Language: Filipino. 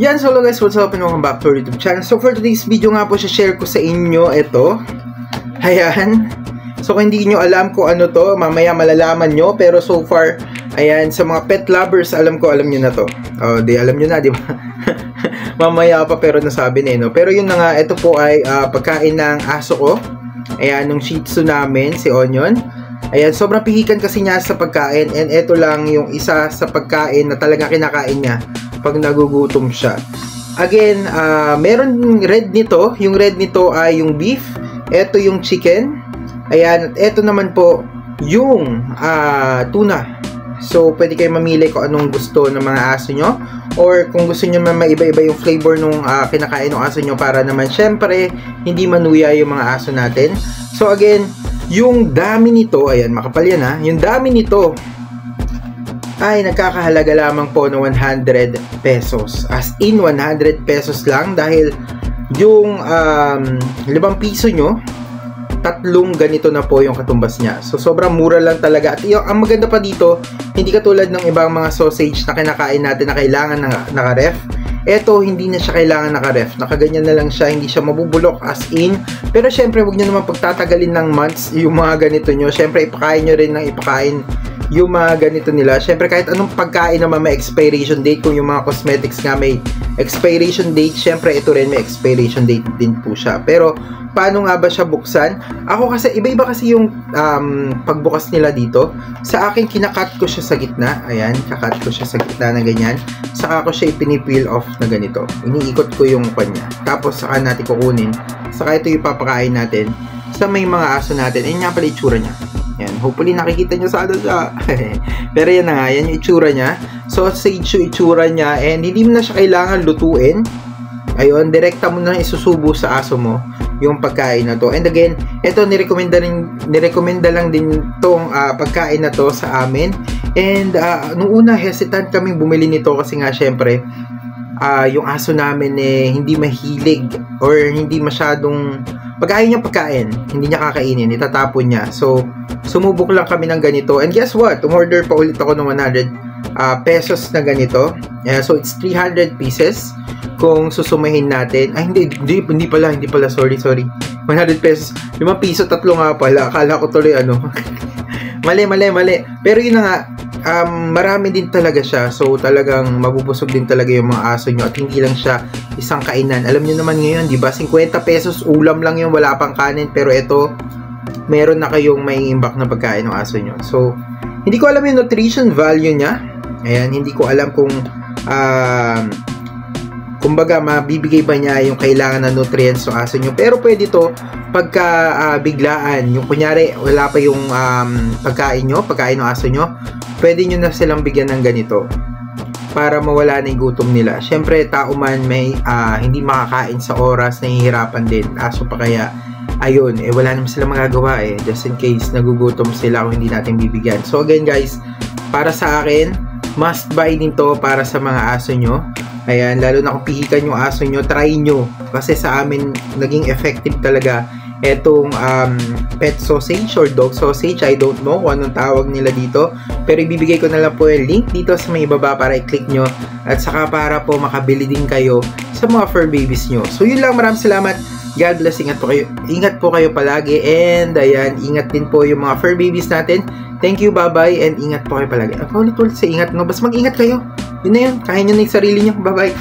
Yan, so hello guys, what's up and welcome back to our YouTube channel. So for today's video nga po, share ko sa inyo ito. Ayan. So kung hindi nyo alam kung ano to, mamaya malalaman nyo. Pero so far, ayan, sa mga pet lovers, alam nyo na to. Oh, di alam nyo na, di ba? Mamaya pa pero nasabi na no. Pero yun na nga, ito po ay pagkain ng aso ko. Ayan, nung Shih Tzu namin, si Onion. Ayan, sobrang pihikan kasi niya sa pagkain. And ito lang yung isa sa pagkain na talaga kinakain niya pag nagugutom siya. Again, meron red nito. Yung red nito ay yung beef. Ito yung chicken. Ayan, at ito naman po yung tuna. So, pwede kayo mamili kung anong gusto ng mga aso nyo. Or kung gusto nyo naman maiba-iba yung flavor nung kinakain ng aso nyo para naman syempre hindi manuya yung mga aso natin. So, again, yung dami nito, ayan, makapal yan ha. Yung dami nito ay nagkakahalaga lamang po ng 100 pesos. As in, 100 pesos lang dahil yung 5 piso nyo, 3 ganito na po yung katumbas niya. So, sobrang mura lang talaga. At ang maganda pa dito, hindi katulad ng ibang mga sausage na kinakain natin na kailangan naka-ref. Ito, hindi na siya kailangan naka-ref. Nakaganyan na lang siya, hindi siya mabubulok as in. Pero syempre, huwag nyo naman pagtatagalin ng months yung mga ganito nyo. Syempre, ipakain nyo rin ng ipakain yung mga ganito nila. Syempre, kahit anong pagkain naman may expiration date. Kung yung mga cosmetics nga may expiration date, syempre, ito rin may expiration date din po siya. Pero, paano nga ba siya buksan? Ako kasi, iba-iba kasi yung pagbukas nila dito. Sa akin, kinakat ko siya sa gitna. Ayan, kakat ko siya sa gitna na ganyan. Saka ko siya ipinipeel off na ganito. Iniikot ko yung kanya. Tapos, saka natin kukunin. Saka ito yung papakain natin sa may mga aso natin. Ayan nga pala itsura niya. Yan, hopefully nakikita nyo sa ano siya. Pero yan na nga, yan yung itsura niya. Sausage yung itsura niya. And hindi mo na siya kailangan lutuin. Ayun, direkta mo na isusubo sa aso mo yung pagkain na to. And again, ito nirekomenda lang din tong pagkain na to sa amin. And nung una hesitant kaming bumili nito kasi nga syempre yung aso namin hindi mahilig or hindi masyadong pagkain niya hindi niya kakainin, itatapon niya. So sumubok lang kami ng ganito. And guess what? Umorder pa ulit ako ng 100 pesos na ganito. So it's 300 pieces kung susumahin natin. Ay, hindi pala, sorry. 100 pesos. 5 piso, 3 nga pala. Akala ko tuloy ano. mali. Pero yun na nga, marami din talaga siya. So, talagang mabubusog din talaga yung mga aso nyo. At hindi lang siya isang kainan. Alam nyo naman ngayon, di ba? 50 pesos, ulam lang yung wala pang kanin. Pero ito, meron na kayong may imbak na pagkain ng aso nyo. So, hindi ko alam yung nutrition value niya. Ayan, hindi ko alam kung kumbaga mabibigay ba niya yung kailangan na nutrients ng aso nyo. Pero pwede to pagka biglaan, yung kunyari wala pa yung pagkain ng aso nyo, pwede nyo na silang bigyan ng ganito para mawala na yung gutom nila. Syempre tao man may hindi makakain sa oras, nahihirapan din aso pa, kaya ayun, wala naman silang magagawa just in case nagugutom sila kung hindi natin bibigyan. So again guys, para sa akin, must buy din to para sa mga aso nyo. Ayan, lalo na kung pihikan yung aso nyo, try nyo. Kasi sa amin, naging effective talaga etong pet sausage or dog sausage. I don't know kung anong tawag nila dito. Pero ibibigay ko na lang po yung link dito sa may baba para i-click nyo. At saka para po makabili din kayo sa mga fur babies nyo. So yun lang, maraming salamat. God bless, ingat po kayo palagi. And ayan, ingat din po yung mga fur babies natin. Thank you, bye-bye, and ingat po kayo palagi. Ulit sa ingat, no? Basta mag-ingat kayo. Yun na yun. Kaya nyo na yung sarili nyo. Bye-bye.